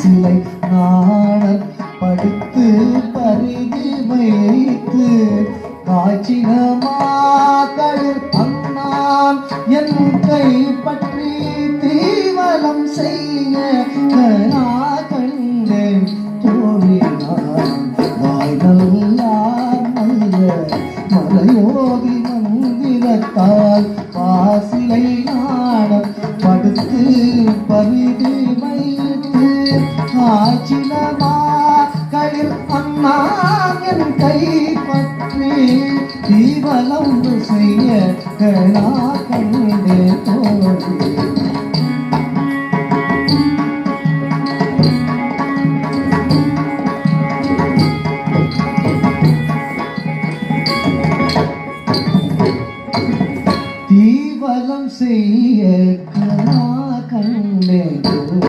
சிலை நாணல் படுத்து பருகி வைத்து காய்ச்சினமா களிர் அண்ணான் என் கை பற்றி தீவலம் செய்ய கண்டேன் தோழினான் வாய் நல்லார் நல்ல மலையோதி மந்திரத்தால் வாசிலை நாணல் படுத்து பருகி வைத்து காய்ச்சினமா களிர் அண்ணான் என் கை பற்றி தீவலம் செய்ய கண்டே தோழி